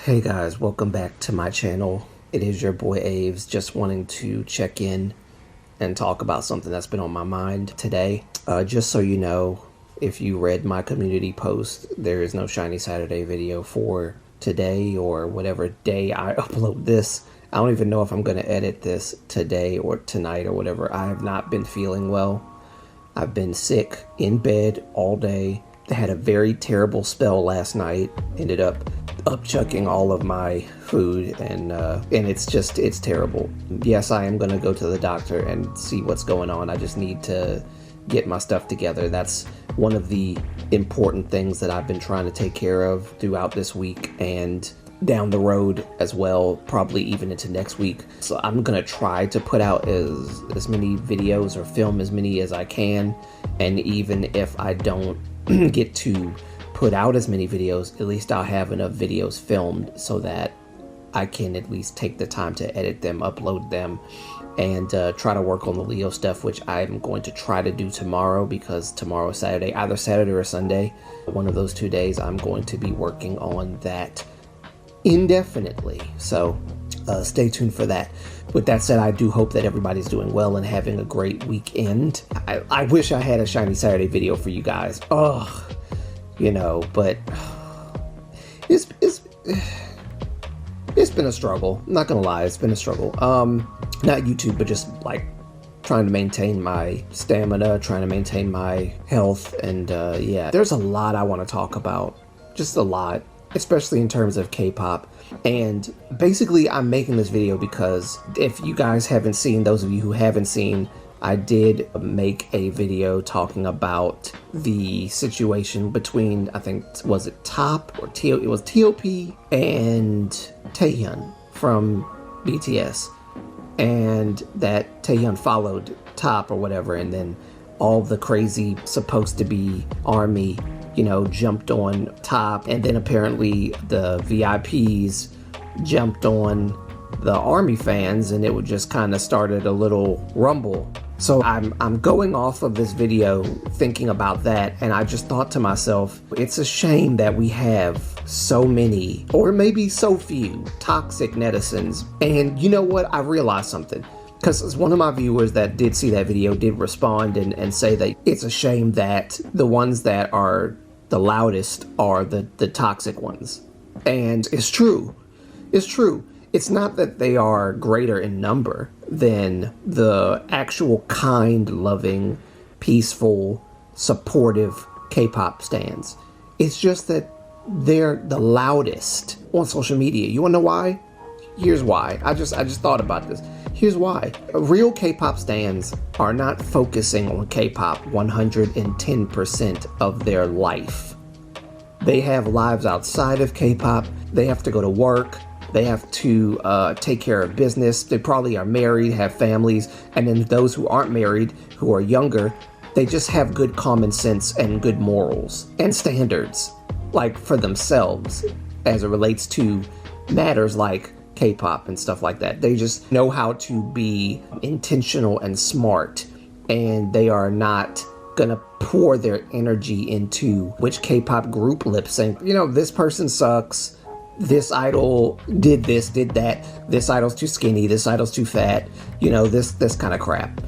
Hey guys, welcome back to my channel. It is your boy Aves, just wanting to check in and talk about something that's been on my mind today. Just so you know, if you read my community post, there is no Shiny Saturday video for today or whatever day I upload this. I don't even know if I'm going to edit this today or tonight or whatever. I have not been feeling well. I've been sick in bed all day. I had a very terrible spell last night. Ended up upchucking all of my food and it's terrible. Yes, I am going to go to the doctor and see what's going on. I just need to get my stuff together. That's one of the important things that I've been trying to take care of throughout this week and down the road as well, probably even into next week. So I'm gonna try to put out as many videos or film as many as I can, and even if I don't get to put out as many videos, at least I'll have enough videos filmed so that I can at least take the time to edit them, upload them, and try to work on the Leo stuff, which I'm going to try to do tomorrow, because tomorrow is Saturday, either Saturday or Sunday. One of those 2 days I'm going to be working on that indefinitely, so stay tuned for that. With that said, I do hope that everybody's doing well and having a great weekend. I wish I had a Shiny Saturday video for you guys, but it's been a struggle. I'm not gonna lie, it's been a struggle. Not YouTube, but just like trying to maintain my stamina, trying to maintain my health, and yeah, there's a lot I want to talk about, just a lot, especially in terms of K-pop. And basically I'm making this video because if you guys haven't seen, those of you who haven't seen, I did make a video talking about the situation between, I think, was it Top or T? It was T.O.P. and Taehyun from BTS, and that Taehyun followed Top or whatever, and then all the crazy supposed to be army, jumped on Top, and then apparently the VIPs jumped on the army fans, and it would just kind of started a little rumble. So I'm going off of this video thinking about that, and I just thought to myself, it's a shame that we have so many, or maybe so few, toxic netizens. And you know what? I realized something, because one of my viewers that did see that video did respond and say that it's a shame that the ones that are the loudest are the toxic ones. And it's true. It's true. It's not that they are greater in number than the actual kind, loving, peaceful, supportive K-pop stans. It's just that they're the loudest on social media. You wanna know why? Here's why. I just thought about this. Here's why. Real K-pop stans are not focusing on K-pop 110% of their life. They have lives outside of K-pop. They have to go to work. They have to take care of business. They probably are married, have families. And then those who aren't married, who are younger, they just have good common sense and good morals and standards, like for themselves, as it relates to matters like K-pop and stuff like that. They just know how to be intentional and smart, and they are not gonna pour their energy into which K-pop group lip sync. This person sucks. This idol did this, did that. This idol's too skinny. This idol's too fat. This kind of crap.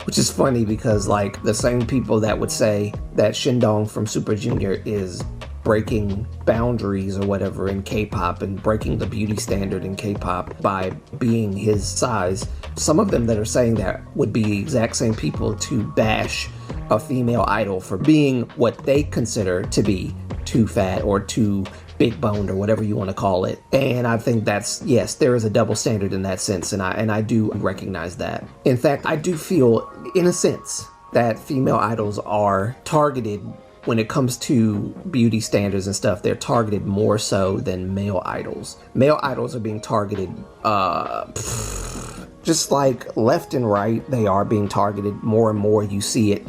Which is funny because, like, the same people that would say that Shindong from Super Junior is breaking boundaries or whatever in K-pop and breaking the beauty standard in K-pop by being his size, some of them that are saying that would be the exact same people to bash a female idol for being what they consider to be too fat or too big boned or whatever you want to call it. And I think that's, yes, there is a double standard in that sense, and I do recognize that. In fact, I do feel, in a sense, that female idols are targeted when it comes to beauty standards and stuff. They're targeted more so than male idols. Male idols are being targeted just like left and right. They are being targeted more and more. You see it.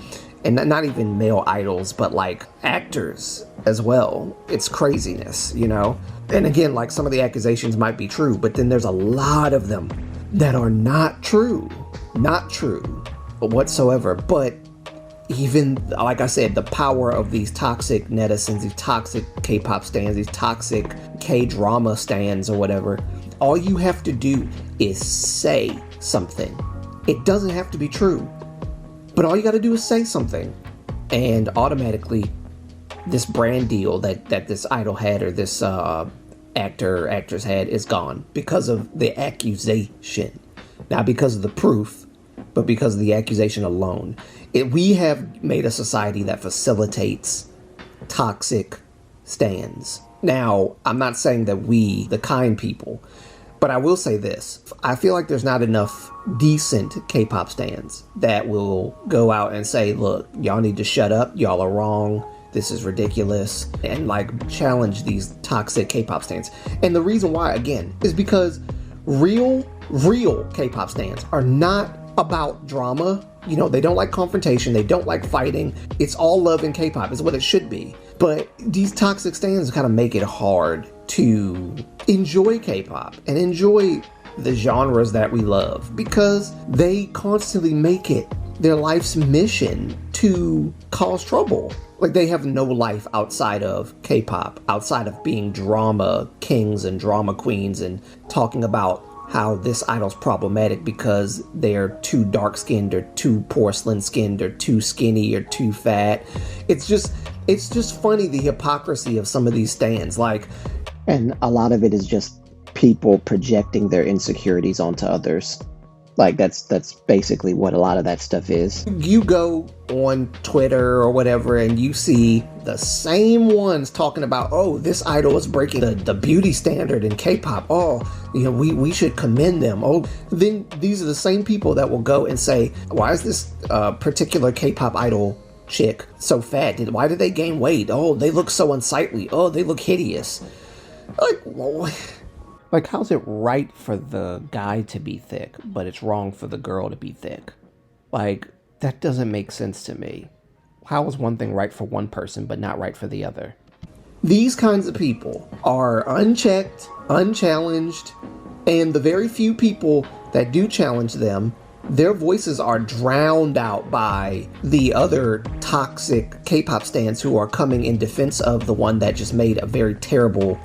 And not even male idols, but like actors as well. It's craziness, And again, like, some of the accusations might be true, but then there's a lot of them that are not true whatsoever. But even, like I said, the power of these toxic netizens, these toxic K-pop stans, these toxic K-drama stans or whatever, all you have to do is say something. It doesn't have to be true, but all you got to do is say something, and automatically this brand deal that this idol had, or this actor or actress had, is gone because of the accusation. Not because of the proof, but because of the accusation alone. We have made a society that facilitates toxic stans. Now, I'm not saying that we, the kind people, but I will say this. I feel like there's not enough decent K-pop stans that will go out and say, look, y'all need to shut up, y'all are wrong, this is ridiculous, and like challenge these toxic K-pop stans. And the reason why, again, is because real K-pop stans are not about drama. You know, they don't like confrontation, they don't like fighting. It's all love in K-pop, is what it should be. But these toxic stans kind of make it hard to enjoy K-pop and enjoy the genres that we love, because they constantly make it their life's mission to cause trouble. Like, they have no life outside of K-pop, outside of being drama kings and drama queens and talking about how this idol's problematic because they're too dark-skinned or too porcelain-skinned or too skinny or too fat. It's just funny, the hypocrisy of some of these stans. Like, and a lot of it is just people projecting their insecurities onto others. Like, that's basically what a lot of that stuff is. You go on Twitter or whatever and you see the same ones talking about, oh, this idol is breaking the beauty standard in K-pop. Oh, you know, we should commend them. Oh, then these are the same people that will go and say, why is this particular K-pop idol chick so fat? Why did they gain weight? Oh, they look so unsightly. Oh, they look hideous. Like, whoa. Like, how's it right for the guy to be thick, but it's wrong for the girl to be thick? Like, that doesn't make sense to me. How is one thing right for one person, but not right for the other? These kinds of people are unchecked, unchallenged, and the very few people that do challenge them, their voices are drowned out by the other toxic K-pop stans who are coming in defense of the one that just made a very terrible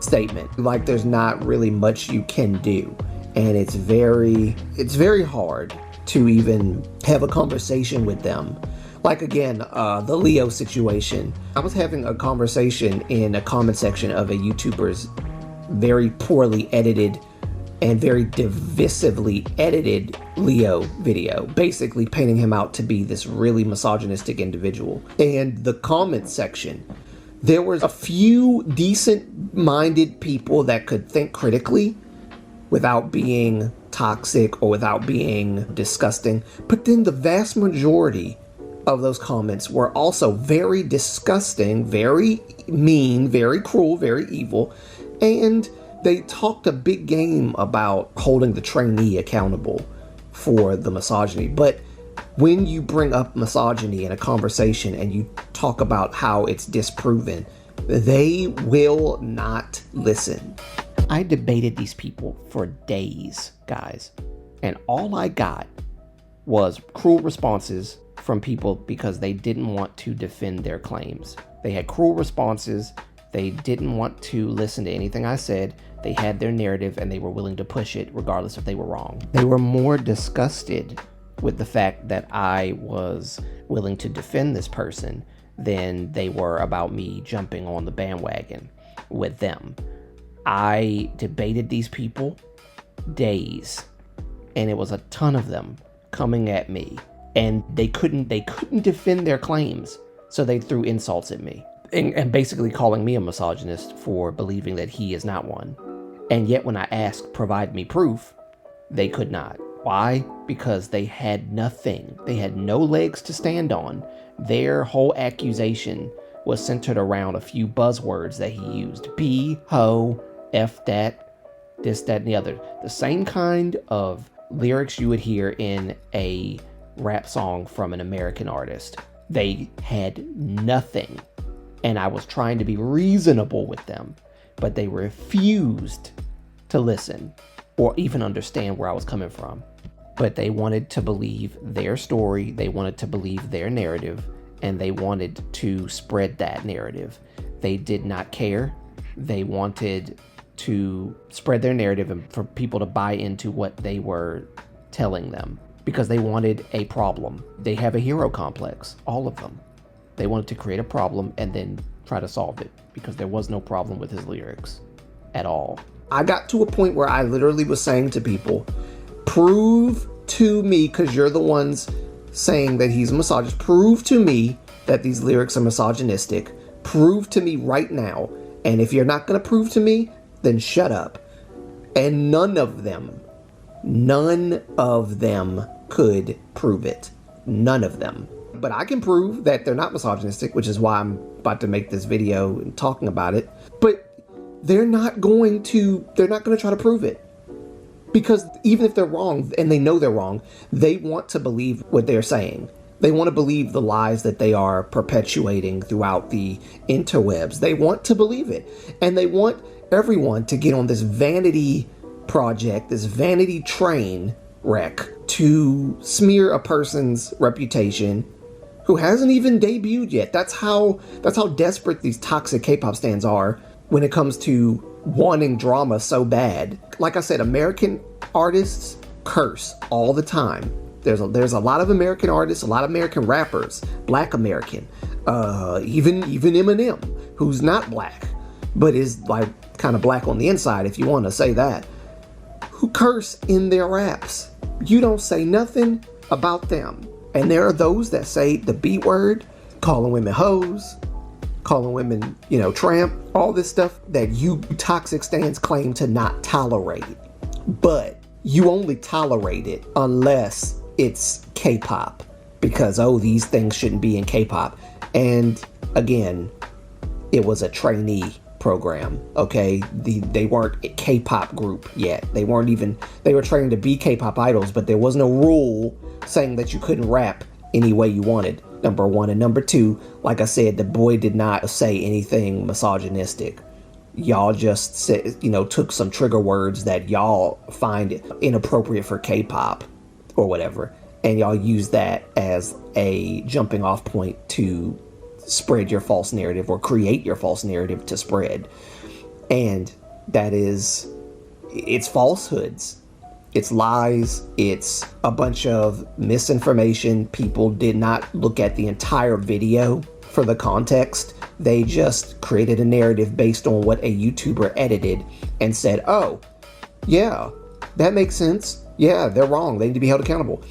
statement. Like, there's not really much you can do, and it's very hard to even have a conversation with them. Like, again, the Leo situation. I was having a conversation in a comment section of a YouTuber's very poorly edited and very divisively edited Leo video, basically painting him out to be this really misogynistic individual. And the comment section, there was a few decent-minded people that could think critically without being toxic or without being disgusting. But then the vast majority of those comments were also very disgusting, very mean, very cruel, very evil. And they talked a big game about holding the trainee accountable for the misogyny. But when you bring up misogyny in a conversation and you talk about how it's disproven, they will not listen. I debated these people for days, guys, and all I got was cruel responses from people because they didn't want to defend their claims. They had cruel responses. They didn't want to listen to anything I said. They had their narrative and they were willing to push it regardless if they were wrong. They were more disgusted with the fact that I was willing to defend this person than they were about me jumping on the bandwagon with them. I debated these people days, and it was a ton of them coming at me, and they couldn't defend their claims, so they threw insults at me and basically calling me a misogynist for believing that he is not one. And yet when I asked, provide me proof, they could not. Why? Because they had nothing. They had no legs to stand on. Their whole accusation was centered around a few buzzwords that he used. B, ho, F that, this, that, and the other. The same kind of lyrics you would hear in a rap song from an American artist. They had nothing. And I was trying to be reasonable with them, but they refused to listen or even understand where I was coming from. but they wanted to believe their story, they wanted to believe their narrative, and they wanted to spread that narrative. They did not care. They wanted to spread their narrative and for people to buy into what they were telling them because they wanted a problem. They have a hero complex, all of them. They wanted to create a problem and then try to solve it because there was no problem with his lyrics at all. I got to a point where I literally was saying to people, prove to me, because you're the ones saying that he's a misogynist, prove to me that these lyrics are misogynistic. Prove to me right now. And if you're not going to prove to me, then shut up. And none of them could prove it. None of them. But I can prove that they're not misogynistic, which is why I'm about to make this video and talking about it. But they're not going to try to prove it. Because even if they're wrong, and they know they're wrong, they want to believe what they're saying. They want to believe the lies that they are perpetuating throughout the interwebs. They want to believe it. And they want everyone to get on this vanity project, this vanity train wreck to smear a person's reputation who hasn't even debuted yet. That's how desperate these toxic K-pop stans are when it comes to wanting drama so bad. Like I said, American artists curse all the time. There's a lot of American artists, a lot of American rappers, Black American, even Eminem, who's not black, but is like kind of black on the inside, if you want to say that, who curse in their raps. You don't say nothing about them. And there are those that say the B word, calling women hoes, calling women, tramp, all this stuff that you toxic stans claim to not tolerate. But you only tolerate it unless it's K-pop, because, these things shouldn't be in K-pop. And again, it was a trainee program, okay? They weren't a K-pop group yet. They were trained to be K-pop idols, but there was no rule saying that you couldn't rap any way you wanted, number one. And number two, like I said, the boy did not say anything misogynistic. Y'all just said, took some trigger words that y'all find inappropriate for K-pop or whatever, and y'all use that as a jumping off point to spread your false narrative or create your false narrative to spread. And it's falsehoods. It's lies. It's a bunch of misinformation. People did not look at the entire video for the context. They just created a narrative based on what a YouTuber edited and said, oh, yeah, that makes sense. Yeah, they're wrong. They need to be held accountable.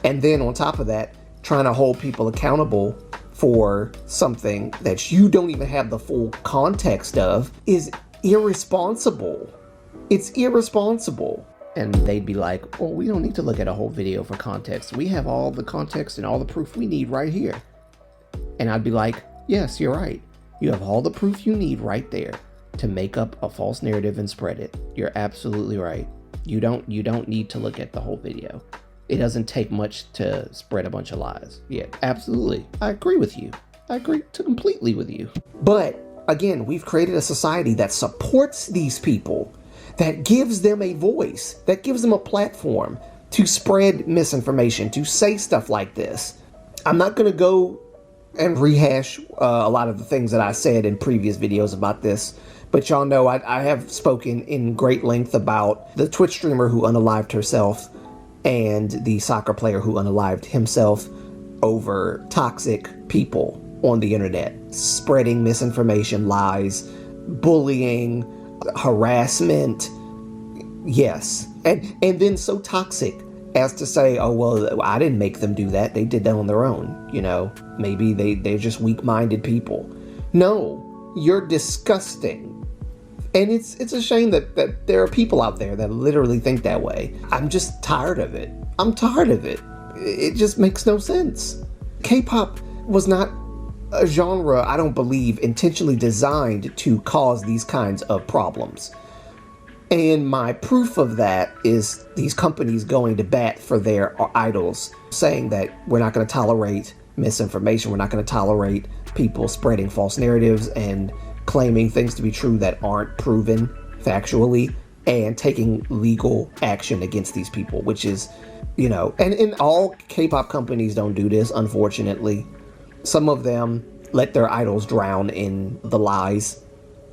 And then on top of that, trying to hold people accountable for something that you don't even have the full context of is irresponsible. It's irresponsible. And they'd be like, well, we don't need to look at a whole video for context. We have all the context and all the proof we need right here. And I'd be like, yes, you're right. You have all the proof you need right there to make up a false narrative and spread it. You're absolutely right. You don't need to look at the whole video. It doesn't take much to spread a bunch of lies. Yeah, absolutely. I agree with you. I agree completely with you. But again, we've created a society that supports these people, that gives them a voice, that gives them a platform to spread misinformation, to say stuff like this. I'm not going to go and rehash a lot of the things that I said in previous videos about this, but y'all know I have spoken in great length about the Twitch streamer who unalived herself and the soccer player who unalived himself over toxic people on the internet, spreading misinformation, lies, bullying, harassment. Yes. And then so toxic as to say, oh, well, I didn't make them do that. They did that on their own. Maybe they're just weak-minded people. No, you're disgusting. And it's a shame that there are people out there that literally think that way. I'm just tired of it. I'm tired of it. It just makes no sense. K-pop was not a genre, I don't believe, intentionally designed to cause these kinds of problems. And my proof of that is these companies going to bat for their idols, saying that we're not going to tolerate misinformation, we're not going to tolerate people spreading false narratives and claiming things to be true that aren't proven factually. and taking legal action against these people, which is, and all K-pop companies don't do this, unfortunately. Some of them let their idols drown in the lies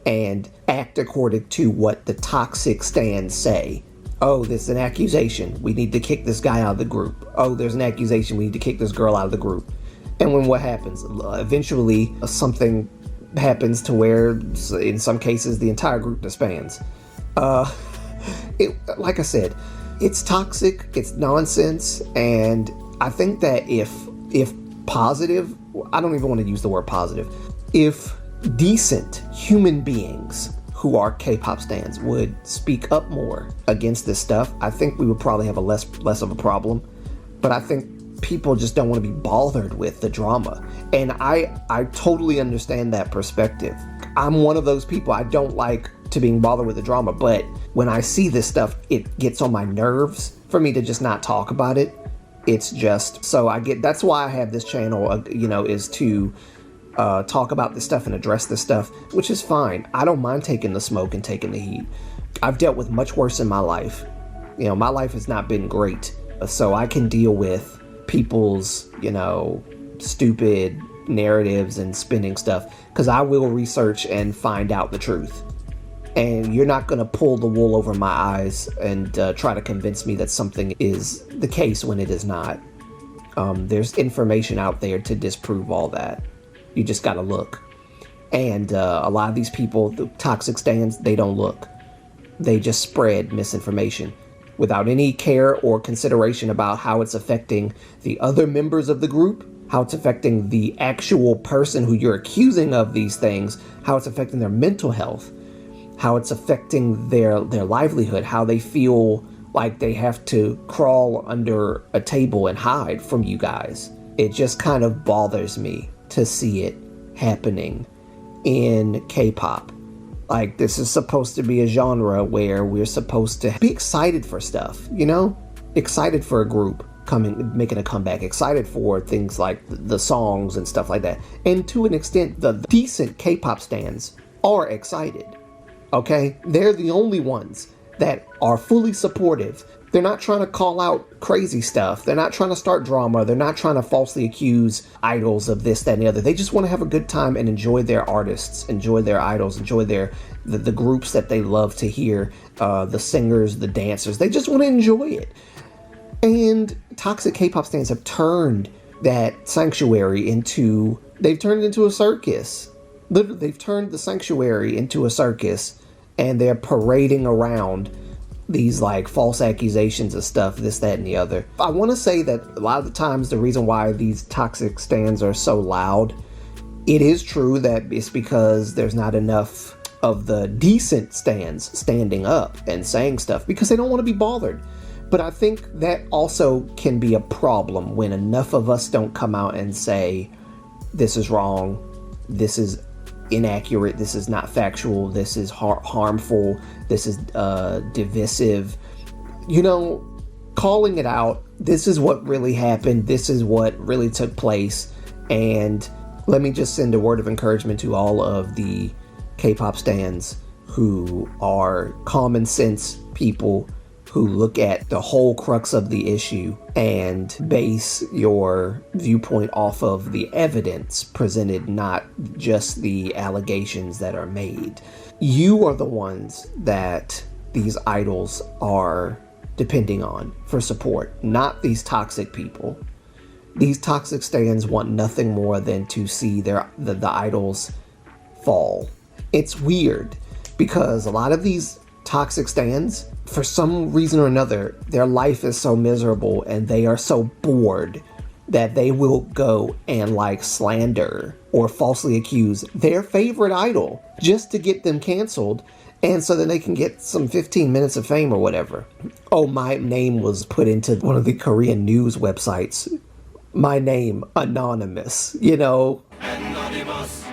and act according to what the toxic stans say. Oh, there's an accusation. We need to kick this guy out of the group. Oh, there's an accusation. We need to kick this girl out of the group. And when what happens? Eventually, something happens to where, in some cases, the entire group disbands. Like I said, it's toxic, it's nonsense, and I think that if positive, I don't even want to use the word positive, if decent human beings who are K-pop stans would speak up more against this stuff, I think we would probably have a less of a problem. But I think people just don't want to be bothered with the drama. And I totally understand that perspective. I'm one of those people. I don't like to being bothered with the drama, but when I see this stuff, it gets on my nerves for me to just not talk about it. It's just, that's why I have this channel, is to talk about this stuff and address this stuff, which is fine. I don't mind taking the smoke and taking the heat. I've dealt with much worse in my life. My life has not been great, so I can deal with people's, stupid narratives and spinning stuff, because I will research and find out the truth. And you're not going to pull the wool over my eyes and try to convince me that something is the case when it is not. There's information out there to disprove all that. You just got to look. And a lot of these people, the toxic stans, they don't look. They just spread misinformation without any care or consideration about how it's affecting the other members of the group, how it's affecting the actual person who you're accusing of these things, how it's affecting their mental health, how it's affecting their livelihood, how they feel like they have to crawl under a table and hide from you guys. It just kind of bothers me to see it happening in K-pop. Like, this is supposed to be a genre where we're supposed to be excited for stuff, excited for a group making a comeback, excited for things like the songs and stuff like that. And to an extent, the decent K-pop stans are excited. Okay, they're the only ones that are fully supportive. They're not trying to call out crazy stuff. They're not trying to start drama. They're not trying to falsely accuse idols of this, that, and the other. They just want to have a good time and enjoy their artists, enjoy their idols, enjoy the groups that they love to hear, the singers, the dancers. They just want to enjoy it. And toxic K-pop stans have turned that sanctuary into a circus. Literally, they've turned the sanctuary into a circus, and they're parading around these false accusations of stuff, this, that, and the other. I want to say that a lot of the times the reason why these toxic stans are so loud, it is true that it's because there's not enough of the decent stans standing up and saying stuff because they don't want to be bothered. But I think that also can be a problem when enough of us don't come out and say, this is wrong, this is inaccurate, this is not factual, this is harmful, this is divisive. Calling it out, this is what really happened, this is what really took place. And let me just send a word of encouragement to all of the K-pop stans who are common sense people who look at the whole crux of the issue and base your viewpoint off of the evidence presented, not just the allegations that are made. You are the ones that these idols are depending on for support, not these toxic people. These toxic stans want nothing more than to see the idols fall. It's weird because a lot of these toxic stans, for some reason or another, their life is so miserable and they are so bored that they will go and slander or falsely accuse their favorite idol just to get them canceled, and so that they can get some 15 minutes of fame or whatever. Oh, my name was put into one of the Korean news websites. My name, anonymous, Anonymous.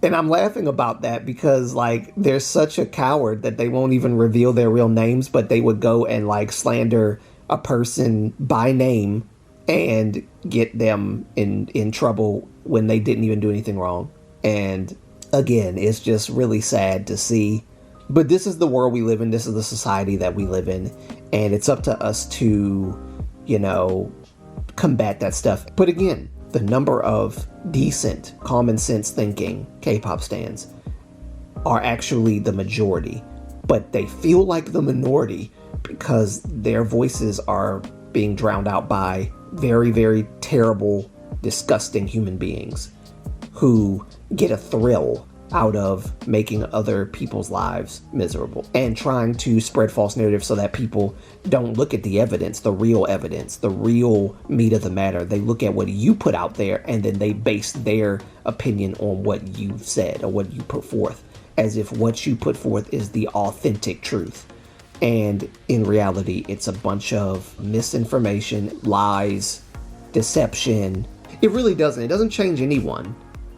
And I'm laughing about that because they're such a coward that they won't even reveal their real names, but they would go and slander a person by name and get them in trouble when they didn't even do anything wrong. And again, it's just really sad to see But this is the world we live in. This is the society that we live in. And it's up to us to, combat that stuff. But again, the number of decent, common sense thinking K-pop stans are actually the majority. But they feel like the minority because their voices are being drowned out by very, very terrible, disgusting human beings who get a thrill out of making other people's lives miserable and trying to spread false narratives so that people don't look at the evidence, the real meat of the matter. They look at what you put out there and then they base their opinion on what you've said or what you put forth, as if what you put forth is the authentic truth. And in reality, it's a bunch of misinformation, lies, deception. It really doesn't. It doesn't change anyone.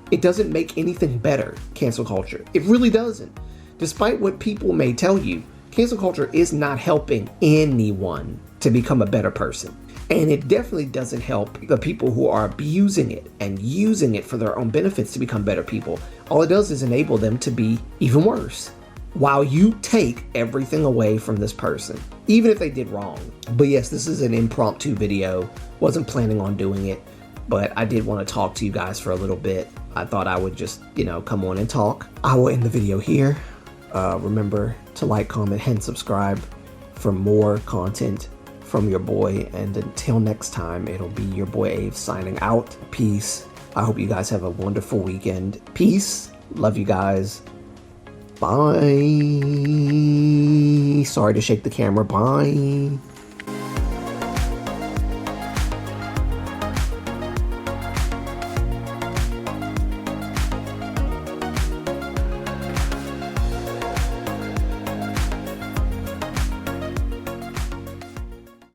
It doesn't make anything better, cancel culture. It really doesn't. Despite what people may tell you, cancel culture is not helping anyone to become a better person. And it definitely doesn't help the people who are abusing it and using it for their own benefits to become better people. All it does is enable them to be even worse, while you take everything away from this person, even if they did wrong. But yes, this is an impromptu video. Wasn't planning on doing it, but I did want to talk to you guys for a little bit. I thought I would just, come on and talk. I will end the video here. Remember to like, comment, and subscribe for more content from your boy. And until next time, it'll be your boy Ave signing out. Peace. I hope you guys have a wonderful weekend. Peace. Love you guys. Bye. Sorry to shake the camera. Bye.